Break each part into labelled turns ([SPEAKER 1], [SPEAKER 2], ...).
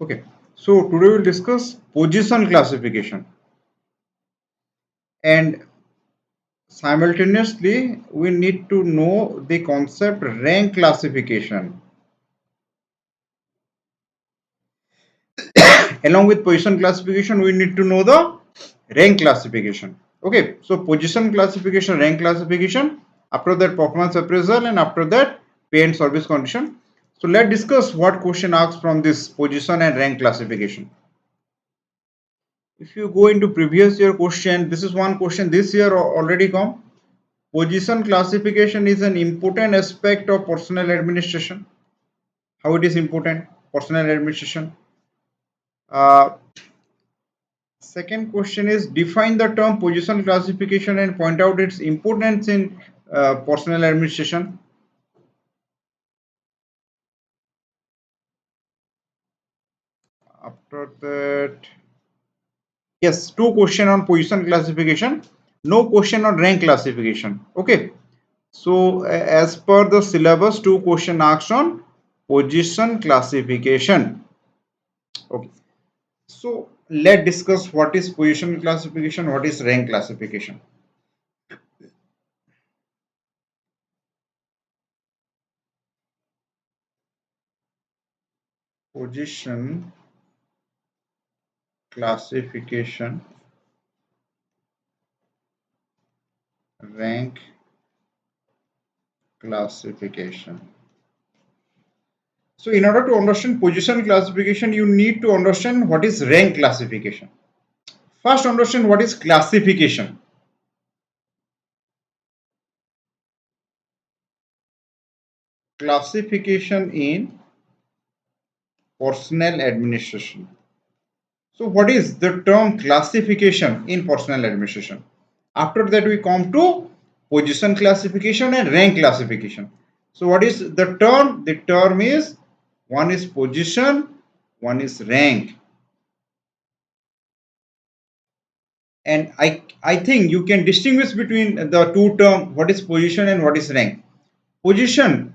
[SPEAKER 1] Okay, so today we'll discuss position classification, and simultaneously we need to know the concept rank classification. Along with position classification, we need to know the rank classification. Okay, so position classification, rank classification, after that performance appraisal, and after that pay and service condition. So let's discuss what question asks from this position and rank classification. If you go into previous year question, this is one question this year already come. Position classification is an important aspect of personnel administration. How it is important? Personnel administration. Uh, Second question is define the term position classification and point out its importance in personnel administration. After that, yes, two question on position classification, no question on rank classification. Okay. So as per the syllabus, two question asked on position classification. Okay. So let's discuss what is position classification, what is rank classification. Position classification, rank classification. So in order to understand position classification, you need to understand what is rank classification. First, understand what is classification. Classification in personnel administration. So what is the term classification in personnel administration? After that we come to position classification and rank classification. So what is the term? The term is one is position, one is rank. And I think you can distinguish between the two terms, what is position and what is rank. Position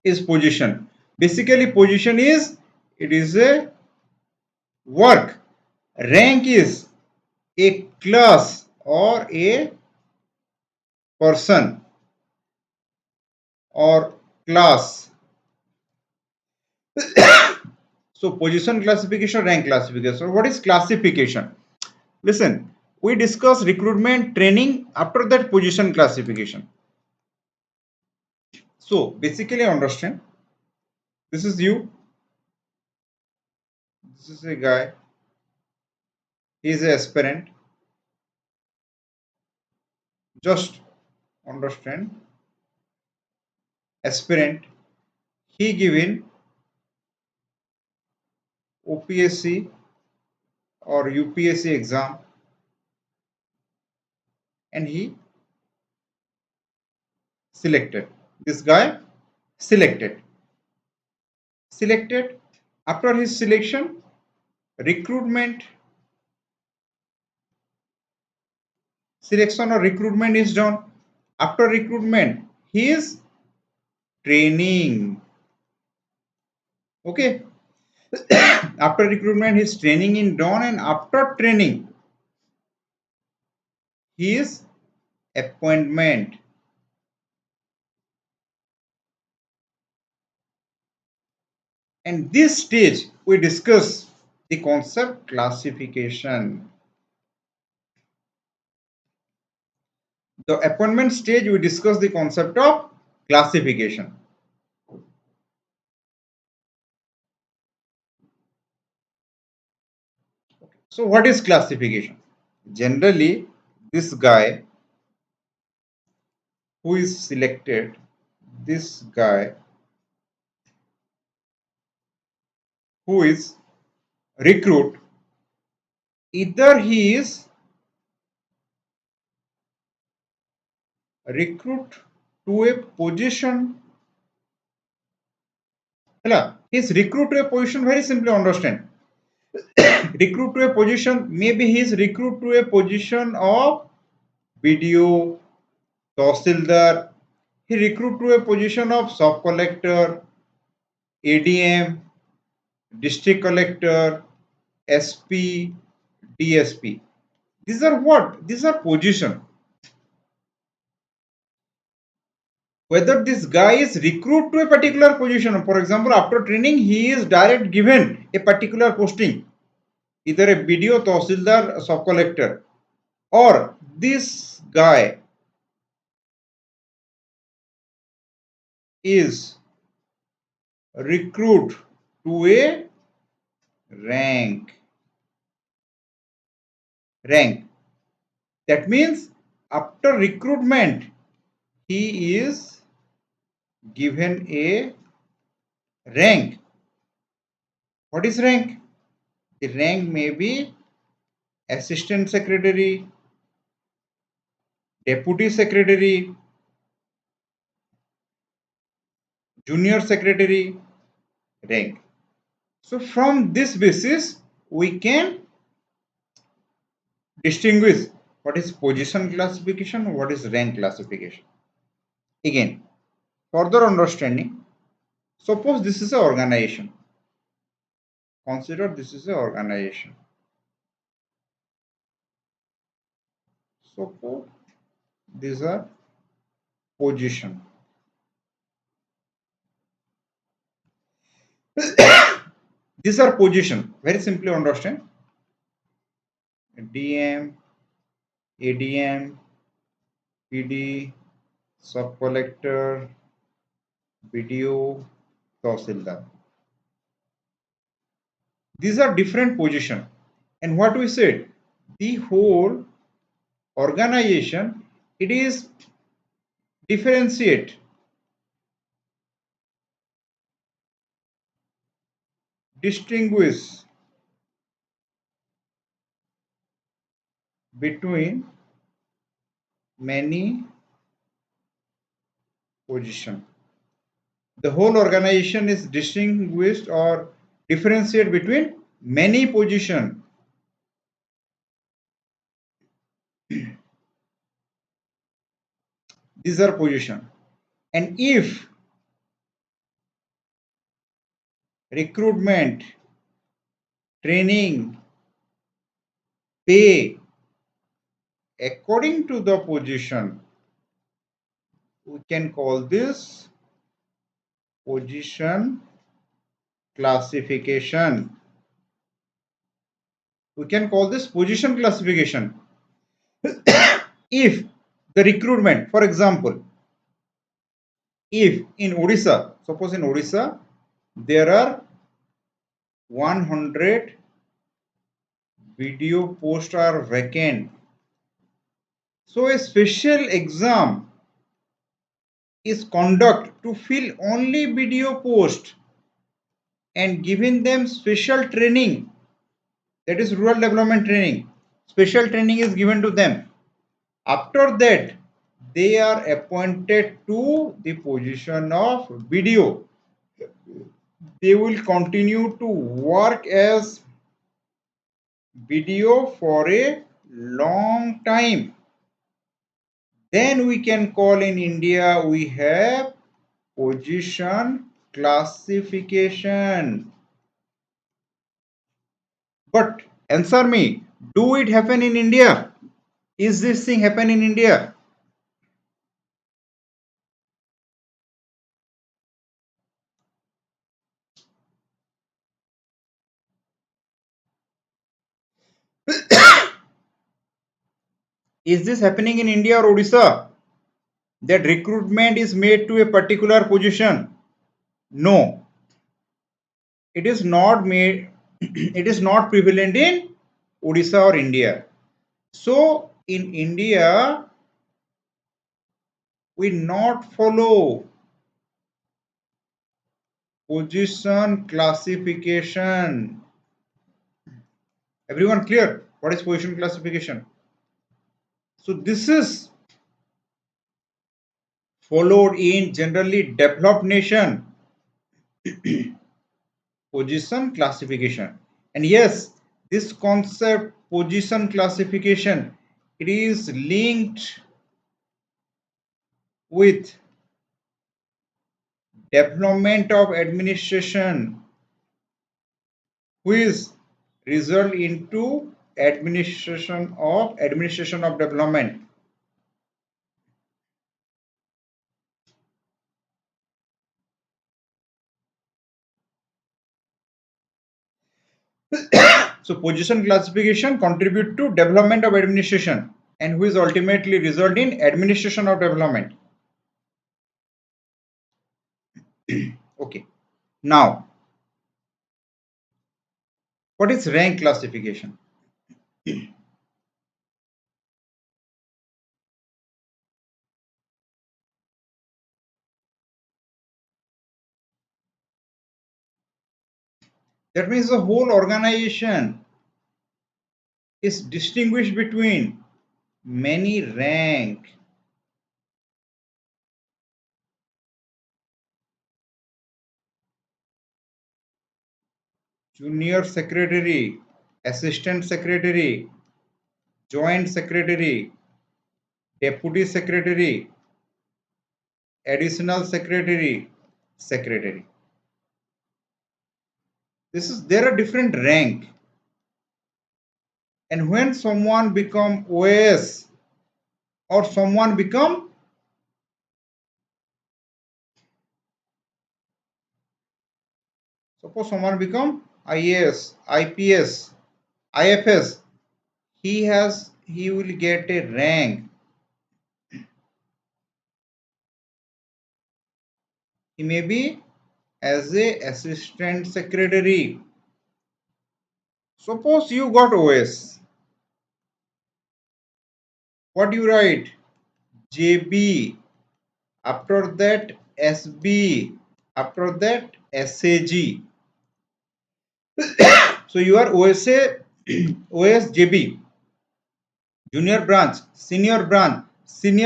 [SPEAKER 1] is position. Basically position is, it is a work. Rank is a class or a person or class. So position classification, rank classification. So what is classification? Listen, we discuss recruitment training, after that position classification. So basically understand, this is you, this is a guy, he is an aspirant. Just understand, aspirant, he given OPSC or UPSC exam and he selected. This guy selected. Selected. After his selection, recruitment, selection or recruitment is done. After recruitment, he is training. Okay. After recruitment, his training is done, and after training, his appointment. And this stage we discuss the concept classification. The appointment stage we discuss the concept of classification. So what is classification? Generally, this guy who is selected, this guy who is recruit, either he is recruit to a position. He is recruit to a position, very simply understand. Recruit to a position, maybe he is recruit to a position of BDO, Tahsildar, he recruit to a position of sub collector, ADM, district collector, SP, DSP. These are what? These are position. Whether this guy is recruited to a particular position, for example, after training, he is direct given a particular posting, either a BDO, Tahsildar, sub collector, or this guy is recruited to a rank. That means after recruitment, he is given a rank. What is rank? The rank may be assistant secretary, deputy secretary, junior secretary, rank. So from this basis, we can distinguish what is position classification, what is rank classification. Again, further understanding, suppose this is an organization. Consider this is an organization. Suppose these are position. These are position. Very simply understand. DM, ADM, PD, sub collector, BDO, Tahsildar. These are different position. And what we said, the whole organization, it is differentiate, distinguish between many position. The whole organization is distinguished or differentiate between many position. These are position. And if recruitment, training, pay according to the position, we can call this position classification. We can call this position classification. If the recruitment, for example, if in Odisha, suppose in Odisha, there are 100 video posts are vacant. So a special exam is conducted to fill only video post and giving them special training, that is rural development training. Special training is given to them. After that, they are appointed to the position of video. They will continue to work as video for a long time. Then we can call in India, we have position classification. But answer me, do it happen in India? Is this thing happen in India? Is this happening in India or Odisha? That recruitment is made to a particular position? No, it is not made. It is not prevalent in Odisha or India. So in India, we not follow position classification. Everyone clear? What is position classification? So this is followed in generally developed nation. Position classification. And yes, this concept position classification, it is linked with development of administration who is result into administration of development. So position classification contribute to development of administration and who is ultimately result in administration of development. Okay. Now, what is rank classification? That means the whole organization is distinguished between many rank, junior secretary, assistant secretary, joint secretary, deputy secretary, additional secretary, secretary. There are different rank, and when someone become OS or someone become, suppose someone become IAS, IPS, IFS, he will get a rank. He may be as a assistant secretary. Suppose you got OS. What do you write? JB. After that SB. After that SAG. So you are OSA, OSJB, junior branch, senior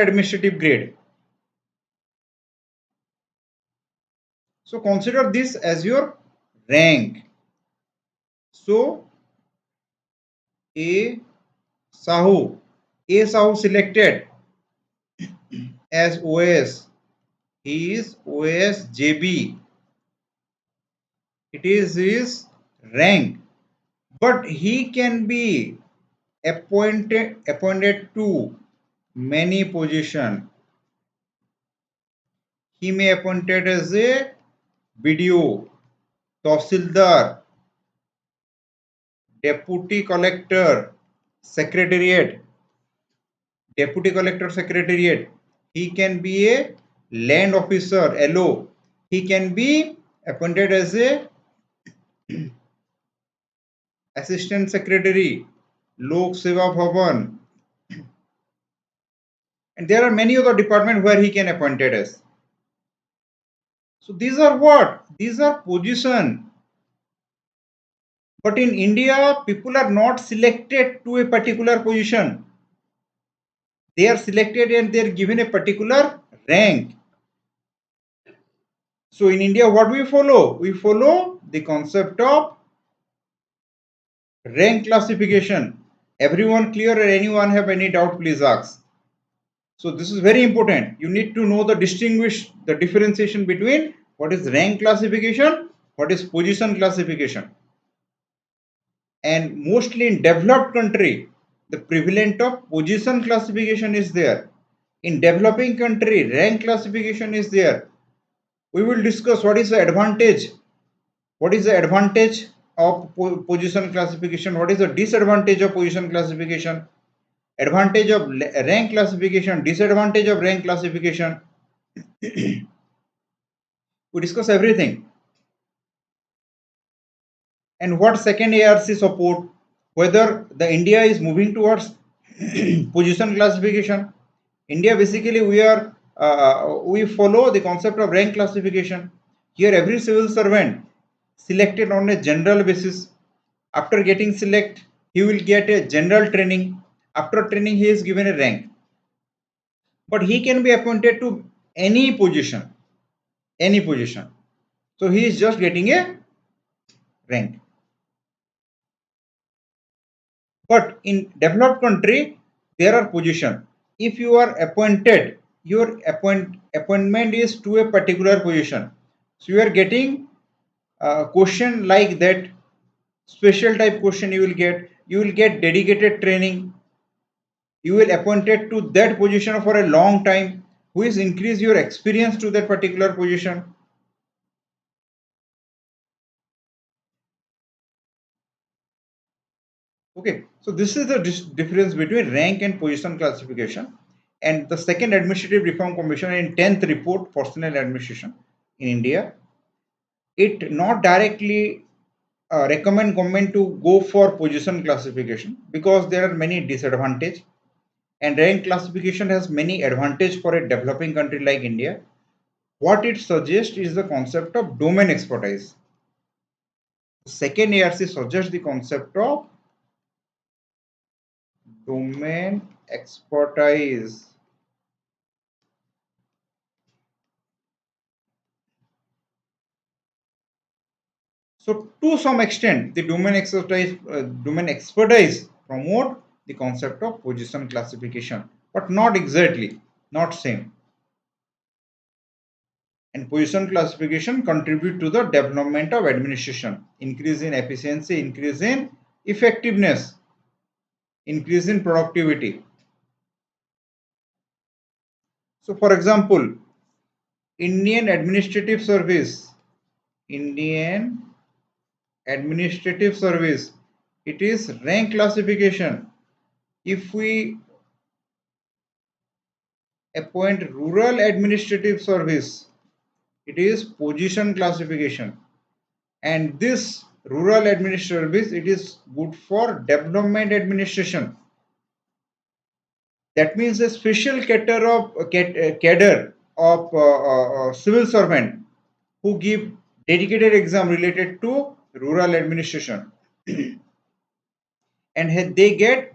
[SPEAKER 1] administrative grade. So consider this as your rank. So A Sahu, selected as OS. He is OSJB. It is his rank, but he can be appointed to many position. He may appointed as a BDO, Tahsildar, Deputy Collector, Secretariat, Deputy Collector Secretariat. He can be a land officer, LO. He can be appointed as a assistant secretary, Lok Seva Bhavan, and there are many other departments where he can appointed as. So these are what? These are position. But in India, people are not selected to a particular position. They are selected and they are given a particular rank. So in India, what we follow? We follow the concept of rank classification. Everyone clear or anyone have any doubt, please ask. So this is very important. You need to know the differentiation between what is rank classification, what is position classification. And mostly in developed country, the prevalent of position classification is there. In developing country, rank classification is there. We will discuss what is the advantage of position classification, what is the disadvantage of position classification, advantage of rank classification, disadvantage of rank classification. We discuss everything. And what second ARC support, whether the India is moving towards position classification. India basically we follow the concept of rank classification. Here every civil servant selected on a general basis. After getting select, he will get a general training. After training, he is given a rank. But he can be appointed to any position, any position. So he is just getting a rank. But in developed country, there are position. If you are appointed, your appointment is to a particular position. So you are getting a question like that. special type question you will get dedicated training, you will appointed to that position for a long time, who is increase your experience to that particular position. Okay, so this is the difference between rank and position classification. And the second administrative reform commission in 10th report personnel administration in India, it not directly recommend government to go for position classification because there are many disadvantage, and rank classification has many advantage for a developing country like India. What it suggests is the concept of domain expertise. Second ARC suggests the concept of domain expertise. So to some extent, the domain expertise promote the concept of position classification, but not exactly, not same. And position classification contribute to the development of administration, increase in efficiency, increase in effectiveness, increase in productivity. So, for example, Indian Administrative Service, Indian Administrative Service, it is rank classification. If we appoint Rural Administrative Service, it is position classification. And this Rural Administrative Service, it is good for development administration. That means a special cadre of civil servant who give dedicated exam related to rural administration, and they get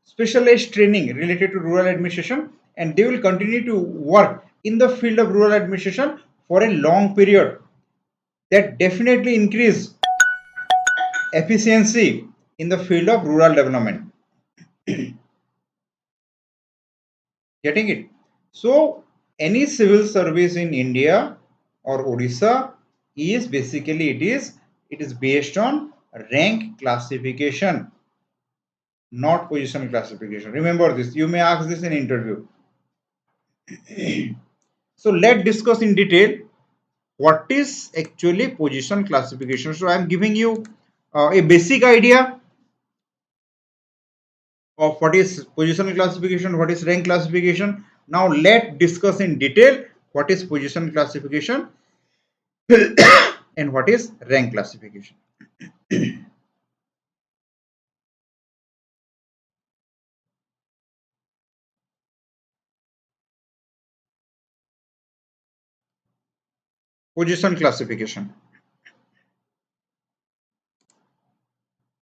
[SPEAKER 1] specialized training related to rural administration, and they will continue to work in the field of rural administration for a long period. That definitely increase efficiency in the field of rural development. Getting it? So any civil service in India or Odisha is basically it is based on rank classification, not position classification. Remember this. You may ask this in interview. So let's discuss in detail what is actually position classification. So I am giving you a basic idea of what is position classification, what is rank classification. Now let's discuss in detail what is position classification and what is rank classification. Position classification.